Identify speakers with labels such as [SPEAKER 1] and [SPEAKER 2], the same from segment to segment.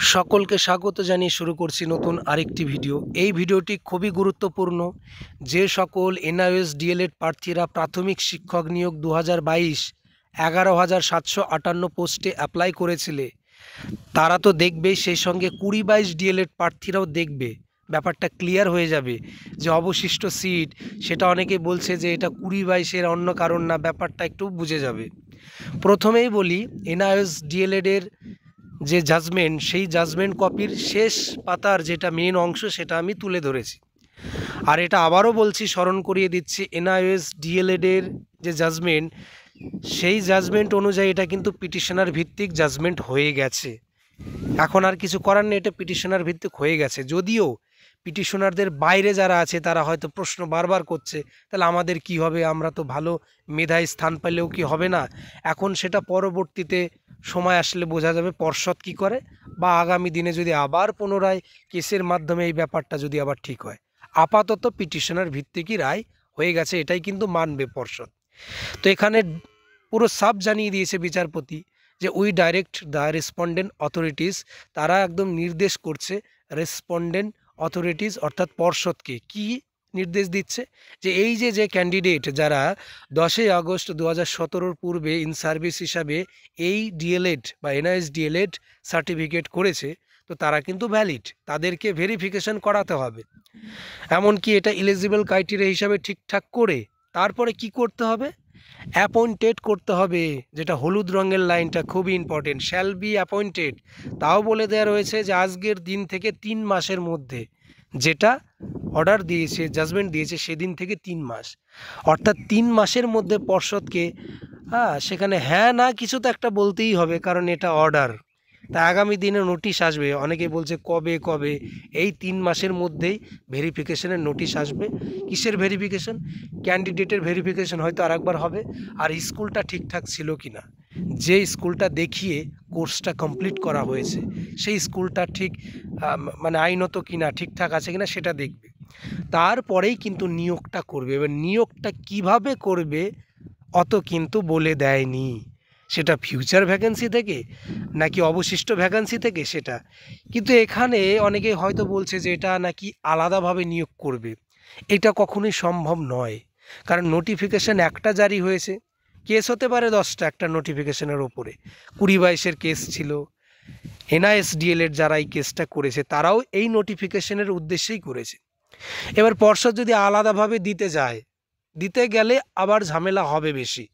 [SPEAKER 1] সকলকে স্বাগত জানিয়ে শুরু করছি নতুন আরেকটি ভিডিও। এই ভিডিওটি খুবই গুরুত্বপূর্ণ। যে সকল এনআইওএস ডিএলএড প্রার্থীরা প্রাথমিক শিক্ষক নিয়োগ 2022 11,758 পোস্টে অ্যাপ্লাই করেছিলে তারা তো দেখবেই, সেই সঙ্গে 20-22 ডিএলএড প্রার্থীরাও দেখবে। ব্যাপারটা ক্লিয়ার হয়ে যাবে যে অবশিষ্ট সিট, সেটা অনেকে বলছে যে এটা 20-22-এর অন্য কারণ না, ব্যাপারটা একটু বুঝে যাবে। প্রথমেই বলি, এনআইওএস ডিএলএডের যে জাজমেন্ট, সেই জাজমেন্ট কপির শেষ পাতার যেটা মেন অংশ সেটা আমি তুলে ধরেছি। আর এটা আবারও বলছি, স্মরণ করিয়ে দিচ্ছি, এনআইওএস ডিএলএডের যে জাজমেন্ট, সেই জাজমেন্ট অনুযায়ী এটা কিন্তু পিটিশনার ভিত্তিক জাজমেন্ট হয়ে গেছে। এখন আর কিছু করার নেই, এটা পিটিশনার ভিত্তিক হয়ে গেছে। যদিও পিটিশনারদের বাইরে যারা আছে তারা হয়তো প্রশ্ন বারবার করছে, তাহলে আমাদের কি হবে, আমরা তো ভালো মেধায় স্থান পেলেও কি হবে না? এখন সেটা পরবর্তীতে সময় আসলে বোঝা যাবে পর্ষদ কি করে, বা আগামী দিনে যদি আবার পুনরায় কেসের মাধ্যমে এই ব্যাপারটা যদি আবার ঠিক হয়। আপাতত পিটিশনার ভিত্তিকই রায় হয়ে গেছে, এটাই কিন্তু মানবে পর্ষদ। তো এখানে পুরো সাব জানিয়ে দিয়েছে বিচারপতি যে we direct the respondent authorities, তারা একদম নির্দেশ করছে রেসপন্ডেন্ট অথরিটিস অর্থাৎ পর্ষদকে। কি নির্দেশ দিচ্ছে? যে এই যে ক্যান্ডিডেট যারা 10ই আগস্ট 2017 পূর্বে ইন সার্ভিস হিসাবে এই ডিএলএড বা এনআইএস ডিএলএড সার্টিফিকেট করেছে, তো তারা কিন্তু ভ্যালিড, তাদেরকে ভেরিফিকেশন করাতে হবে। এমনকি এটা এলিজিবল ক্রাইটেরিয়া হিসাবে ঠিকঠাক করে তারপরে কি করতে হবে? অ্যাপয়েন্টেড করতে হবে, যেটা হলুদ রঙের লাইনটা খুবই ইম্পর্টেন্ট, শ্যাল বি অ্যাপয়েন্টেড। তাও বলে দেওয়া রয়েছে যে আজকের দিন থেকে 3 মাসের মধ্যে, যেটা অর্ডার দিয়েছে, জাজমেন্ট দিয়েছে সেদিন থেকে 3 মাস, অর্থাৎ 3 মাসের মধ্যে পর্ষদকে সেখানে হ্যাঁ না কিছু তো একটা বলতেই হবে, কারণ এটা অর্ডার। তা আগামী দিনে নোটিশ আসবে, অনেকে বলছে কবে কবে, এই 3 মাসের মধ্যেই ভেরিফিকেশনের নোটিশ আসবে। কিসের ভেরিফিকেশন? ক্যান্ডিডেটের ভেরিফিকেশন হয়তো আরেকবার হবে, আর স্কুলটা ঠিকঠাক ছিল কি না, যে স্কুলটা দেখিয়ে কোর্সটা কমপ্লিট করা হয়েছে সেই স্কুলটা ঠিক মানে আইনত কিনা, ঠিকঠাক আছে কিনা সেটা দেখবে। তারপরেই কিন্তু নিয়োগটা করবে। এবার নিয়োগটা কিভাবে করবে অত কিন্তু বলে দেয়নি, সেটা ফিউচার ভ্যাকেন্সি থেকে নাকি অবশিষ্ট ভ্যাকেন্সি থেকে সেটা। কিন্তু এখানে অনেকে হয়তো বলছে যে এটা নাকি আলাদাভাবে নিয়োগ করবে। এটা কখনোই সম্ভব নয়, কারণ নোটিফিকেশান একটা জারি হয়েছে, কেস হতে পারে 10টা একটা নোটিফিকেশনের ওপরে। 20-22-এর কেস ছিল, এনআইএস ডিএলএড যারা এই কেসটা করেছে তারাও এই নোটিফিকেশনের উদ্দেশ্যেই করেছে। এবার পর্ষদ যদি আলাদাভাবে দিতে গেলে আবার ঝামেলা হবে বেশি।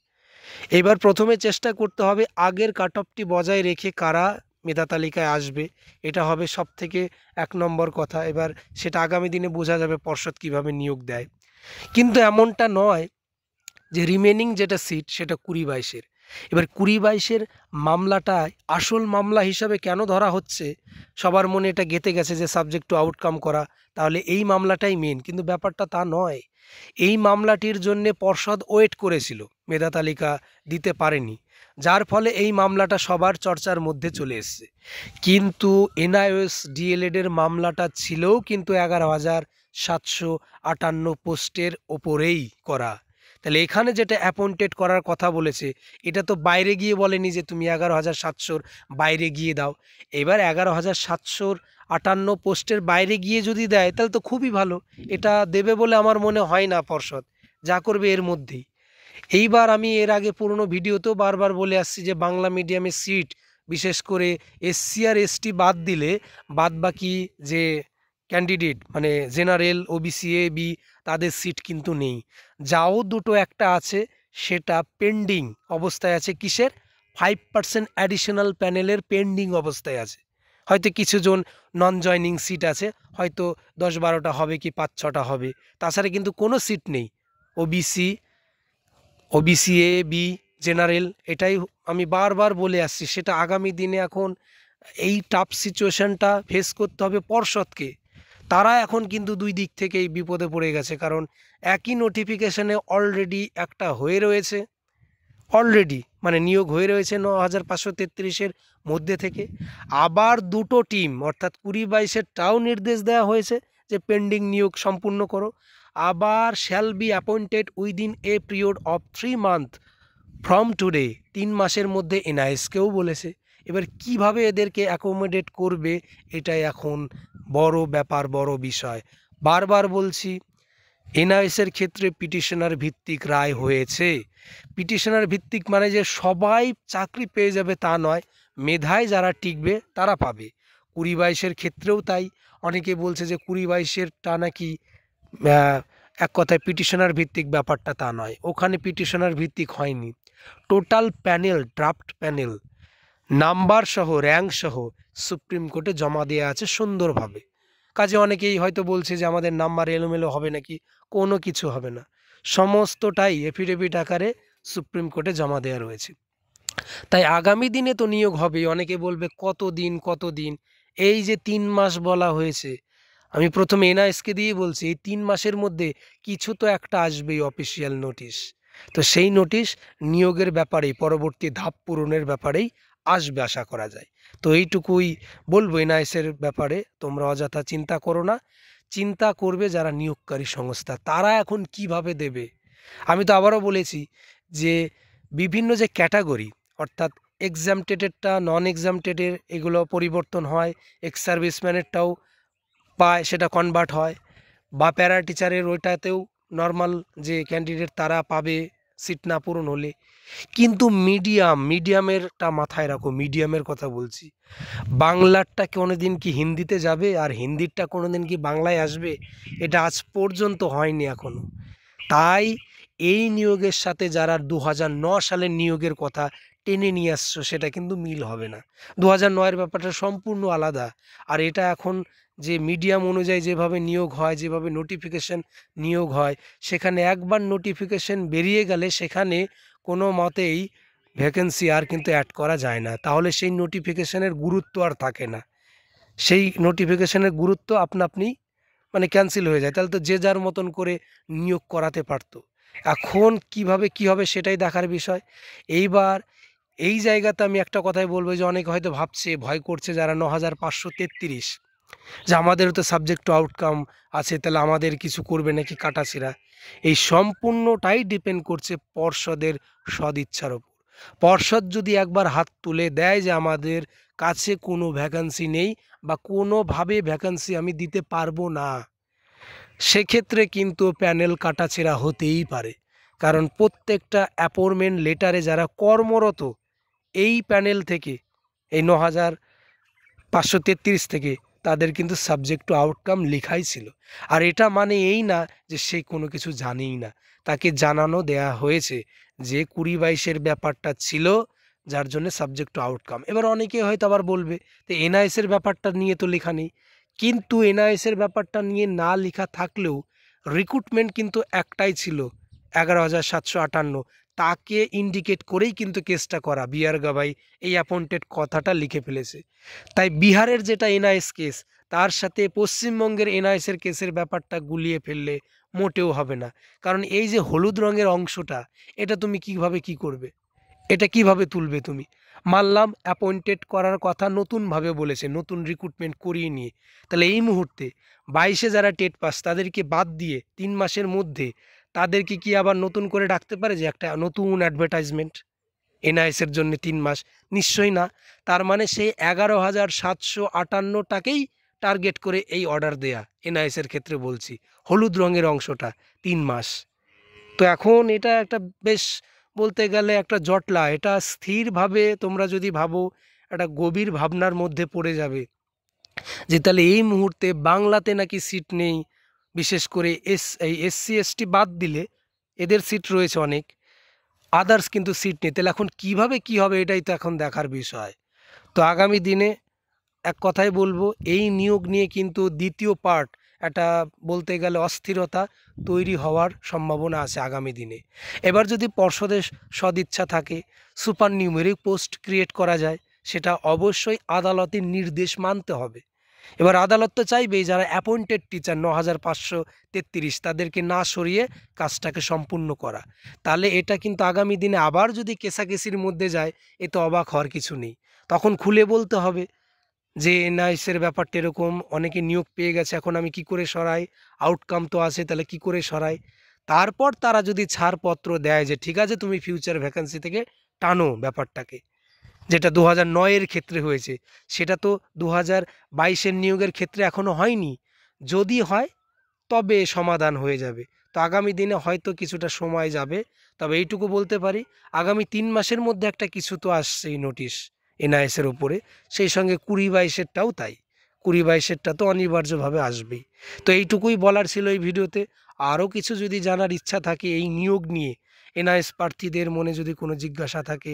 [SPEAKER 1] এবার প্রথমে চেষ্টা করতে হবে আগের কাট অফটি বজায় রেখে কারা মেধা তালিকায় আসবে, এটা হবে সব থেকে 1 নম্বর কথা। এবার সেটা আগামী দিনে বোঝা যাবে পর্ষদ কিভাবে নিয়োগ দেয়। কিন্তু এমনটা নয় যে রিমেনিং যেটা সিট সেটা 20-22-এর। এবার 20-22-এর মামলাটায় আসল মামলা হিসাবে কেন ধরা হচ্ছে? সবার মনে এটা গেঁথে গেছে যে সাবজেক্ট টু আউটকাম করা, তাহলে এই মামলাটাই মেন, কিন্তু ব্যাপারটা তা নয়। এই মামলাটির জন্য পর্ষদ ওয়েট করেছিল, মেধা তালিকা দিতে পারেনি, যার ফলে এই মামলাটা সবার চর্চার মধ্যে চলে এসছে। কিন্তু এনআইওএস ডিএলএডের মামলাটা ছিলও কিন্তু 11,758 পোস্টের ওপরেই করা। তাহলে এখানে যেটা অ্যাপয়েন্টেড করার কথা বলেছে, এটা তো বাইরে গিয়ে বলেনি যে তুমি 11,700 বাইরে গিয়ে দাও। এবার 11,758 পোস্টের বাইরে গিয়ে যদি দেয় তাহলে তো খুবই ভালো, এটা দেবে বলে আমার মনে হয় না পর্ষদ, যা করবে এর মধ্যেই। এইবার আমি এর আগে পুরনো ভিডিওতেও বারবার বলে আসছি যে বাংলা মিডিয়ামের সিট, বিশেষ করে এসসি আর এসটি বাদ দিলে বাদ বাকি যে ক্যান্ডিডেট মানে জেনারেল, ওবিসি, এ বি, তাদের সিট কিন্তু নেই। যাও দুটো একটা আছে, সেটা পেন্ডিং অবস্থায় আছে। কিসের? 5% অ্যাডিশনাল প্যানেলের পেন্ডিং অবস্থায় আছে। হয়তো কিছুজন নন জয়নিং সিট আছে, হয়তো 10-12টা হবে কি 5-6টা হবে, তাছাড়া কিন্তু কোনো সিট নেই। ওবিসি এ বি জেনারেল, এটাই আমি বারবার বলে আসছি। সেটা আগামী দিনে এখন এই টাফ সিচুয়েশনটা ফেস করতে হবে পর্ষদকে। তারা এখন কিন্তু দুই দিক থেকেই বিপদে পড়ে গেছে, কারণ একই নোটিফিকেশনে অলরেডি একটা হয়ে রয়েছে, মানে নিয়োগ হয়ে রয়েছে 9,533-এর মধ্যে থেকে। আবার দুটো টিম অর্থাৎ 20-22-এরটাও নির্দেশ দেওয়া হয়েছে যে পেন্ডিং নিয়োগ সম্পূর্ণ করো। আবার shall be appointed within a period of 3 month from today, 3 মাসের মধ্যে এনআইএসকেও বলেছে। এবার কিভাবে এদেরকে অ্যাকোমোডেট করবে, এটাই এখন বড় ব্যাপার, বড় বিষয়। বারবার বলছি, এনআইএসের ক্ষেত্রে পিটিশনার ভিত্তিক রায় হয়েছে। পিটিশনার ভিত্তিক মানে যে সবাই চাকরি পেয়ে যাবে তা নয়, মেধায় যারা টিকবে তারা পাবে। 20-22-এর ক্ষেত্রেও তাই। অনেকে বলছে যে 20-22-এরটা নাকি এক কথায় পিটিশনার ভিত্তিক, ব্যাপারটা তা নয়, ওখানে পিটিশনার ভিত্তিক হয়নি। Total panel, draft panel number সহ, র্যাঙ্ক সহ সুপ্রিম কোর্টে জমা দেওয়া আছে সুন্দরভাবে। কাজে অনেকেই হয়তো বলছে যে আমাদের নাম্বার এলোমেলো হবে নাকি, কোনো কিছু হবে না, সমস্তটাই এফিডেভিট আকারে সুপ্রিম কোর্টে জমা দেওয়া রয়েছে। তাই আগামী দিনে তো নিয়োগ হবেই। অনেকে বলবে কতদিন কতদিন, এই যে 3 মাস বলা হয়েছে, আমি প্রথমে এনআইএসকে দিয়ে বলছি এই 3 মাসের মধ্যে কিছু তো একটা আসবেই, অফিসিয়াল নোটিশ। তো সেই নোটিশ নিয়োগের ব্যাপারেই, পরবর্তী ধাপ পূরণের ব্যাপারেই আসবে আশা করা যায়। তো এইটুকুই বলবো এনআইএসের ব্যাপারে। তোমরা অযথা চিন্তা করো না, চিন্তা করবে যারা নিয়োগকারী সংস্থা, তারা এখন কিভাবে দেবে। আমি তো আবারও বলেছি যে বিভিন্ন যে ক্যাটাগরি, অর্থাৎ এক্সামটেডেরটা, নন এক্সামটেডের, এগুলো পরিবর্তন হয়, এক্স সার্ভিসম্যানেরটাও পায়, সেটা কনভার্ট হয়, বা প্যারা টিচারের ওইটাতেও নর্মাল যে ক্যান্ডিডেট তারা পাবে সিট না পূরণ হলে। কিন্তু মিডিয়ামেরটা মাথায় রাখো, মিডিয়ামের কথা বলছি। বাংলারটা কোনোদিন কি হিন্দিতে যাবে, আর হিন্দিরটা কোনোদিন কি বাংলায় আসবে? এটা আজ পর্যন্ত হয়নি এখনো। তাই এই নিয়োগের সাথে যারা 2009 সালের নিয়োগের কথা টেনে নিয়ে আসছো, সেটা কিন্তু মিল হবে না। 2009-এর ব্যাপারটা সম্পূর্ণ আলাদা। আর এটা এখন যে মিডিয়াম অনুযায়ী যেভাবে নিয়োগ হয়, যেভাবে নোটিফিকেশন নিয়োগ হয়, সেখানে একবার নোটিফিকেশন বেরিয়ে গেলে সেখানে কোনো মতেই ভ্যাকেন্সি আর কিন্তু অ্যাড করা যায় না। তাহলে সেই নোটিফিকেশনের গুরুত্ব আর থাকে না, সেই নোটিফিকেশনের গুরুত্ব আপনা আপনি মানে ক্যান্সেল হয়ে যায়। তাহলে তো যে যার মতন করে নিয়োগ করাতে পারতো। এখন কিভাবে কি হবে সেটাই দেখার বিষয়। এইবার এই জায়গাতে আমি একটা কথাই বলবো, যে অনেকে হয়তো ভাবছে, ভয় করছে যারা 9533, যে আমাদেরও তো সাবজেক্ট টু আউটকাম আছে, তাহলে আমাদের কিছু করবে নাকি কাটাছিড়া। এই সম্পূর্ণটাই ডিপেন্ড করছে পর্ষদের সদিচ্ছার ওপর। পর্ষদ যদি একবার হাত তুলে দেয় যে আমাদের কাছে কোনো ভ্যাকান্সি নেই, বা কোনোভাবে ভ্যাকান্সি আমি দিতে পারবো না, সেক্ষেত্রে কিন্তু প্যানেল কাটাছেঁড়া হতেই পারে। কারণ প্রত্যেকটা অ্যাপয়েন্টমেন্ট লেটারে যারা কর্মরত এই প্যানেল থেকে, এই 9533 থেকে, তাদের কিন্তু সাবজেক্ট টু আউটকাম লেখাই ছিল। আর এটা মানে এই না যে সে কোনো কিছু জানেই না, তাকে জানানো দেয়া হয়েছে যে 20-22-এর ব্যাপারটা ছিল, যার জন্য সাবজেক্ট টু আউটকাম। এবার অনেকে হয়তো আবার বলবে তো এনআইএসের ব্যাপারটা নিয়ে তো লেখা নেই। কিন্তু এনআইএসের ব্যাপারটা নিয়ে না লেখা থাকলেও রিক্রুটমেন্ট কিন্তু একটাই ছিল, 11,758, তাকে ইন্ডিকেট করেই কিন্তু কেসটা করা। বিআর গাবাই এই অ্যাপয়েন্টেড কথাটা লিখে ফেলেছে। তাই বিহারের যেটা এনআইএস কেস, তার সাথে পশ্চিমবঙ্গের এনআইএসের কেসের ব্যাপারটা গুলিয়ে ফেললে মোটেও হবে না। কারণ এই যে হলুদ রঙের অংশটা, এটা তুমি কিভাবে কি করবে, এটা কিভাবে তুলবে তুমি? মানলাম অ্যাপয়েন্টেড করার কথা নতুনভাবে বলেছে, নতুন রিক্রুটমেন্ট করিয়ে নিয়ে, তাহলে এই মুহূর্তে 22-এ যারা টেট পাস তাদেরকে বাদ দিয়ে 3 মাসের মধ্যে তাদেরকে কি আবার নতুন করে ডাকতে পারে যে একটা নতুন অ্যাডভার্টাইজমেন্ট এনআইএসের জন্য 3 মাস? নিশ্চয়ই না। তার মানে সেই 11,758টাকেই টার্গেট করে এই অর্ডার দেয়া, এনআইএসের ক্ষেত্রে বলছি, হলুদ রঙের অংশটা 3 মাস। তো এখন এটা একটা বেশ, বলতে গেলে একটা জটলা। এটা স্থিরভাবে তোমরা যদি ভাবো, একটা গভীর ভাবনার মধ্যে পড়ে যাবে যে তাহলে এই মুহূর্তে বাংলাতে নাকি সিট নেই, বিশেষ করে এই এসসি এসটি বাদ দিলে এদের সিট রয়েছে অনেক, আদার্স কিন্তু সিট নেই। তাহলে এখন কিভাবে কি হবে, এটাই তো এখন দেখার বিষয়। তো আগামী দিনে এক কথাই বলবো, এই নিয়োগ নিয়ে কিন্তু দ্বিতীয় পার্ট, একটা বলতে গেলে অস্থিরতা তৈরি হওয়ার সম্ভাবনা আছে আগামী দিনে। এবার যদি পর্ষদের সদিচ্ছা থাকে, সুপার নিউমেরিক পোস্ট ক্রিয়েট করা যায়, সেটা অবশ্যই আদালতের নির্দেশ মানতে হবে। এবার আদালত তো চাইবেই যারা অ্যাপয়েন্টেড টিচার 9533, তাদেরকে না সরিয়ে কাজটাকে সম্পূর্ণ করা। তাহলে এটা কিন্তু আগামী দিনে আবার যদি কেসাকেসির মধ্যে যায়, এ তো অবাক হওয়ার কিছু নেই। তখন খুলে বলতে হবে যে এনআইএসের ব্যাপারটা এরকম, অনেকে নিয়োগ পেয়ে গেছে, এখন আমি কি করে সরাই, আউটকাম তো আছে, তাহলে কি করে সরাই। তারপর তারা যদি ছাড়পত্র দেয় যে ঠিক আছে তুমি ফিউচার ভ্যাকেন্সি থেকে টানো ব্যাপারটাকে, যেটা 2009-এর ক্ষেত্রে হয়েছে, সেটা তো 2022-এর নিয়োগের ক্ষেত্রে এখনও হয়নি। যদি হয় তবে সমাধান হয়ে যাবে। তো আগামী দিনে হয়তো কিছুটা সময় যাবে। তবে এইটুকু বলতে পারি, আগামী ৩ মাসের মধ্যে একটা কিছু তো আসছেই নোটিশ এনআইএসের ওপরে। সেই সঙ্গে 20-22-এরটাও তাই। 20-22-এরটা তো অনিবার্যভাবে আসবেই। তো এইটুকুই বলার ছিল এই ভিডিওতে। আরও কিছু যদি জানার ইচ্ছা থাকে এই নিয়োগ নিয়ে, এনআইএস প্রার্থীদের মনে যদি কোনো জিজ্ঞাসা থাকে,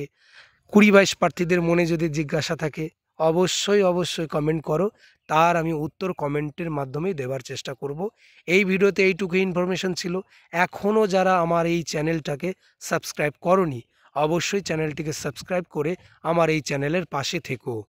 [SPEAKER 1] 20-22 প্রার্থীদের মনে যদি জিজ্ঞাসা থাকে, অবশ্যই কমেন্ট করো। তার আমি উত্তর কমেন্টের মাধ্যমেই দেওয়ার চেষ্টা করব। এই ভিডিওতে এইটুকু ইনফরমেশন ছিল। এখনও যারা আমার এই চ্যানেলটাকে সাবস্ক্রাইব করোনি, অবশ্যই চ্যানেলটিকে সাবস্ক্রাইব করে আমার এই চ্যানেলের পাশে থেকো।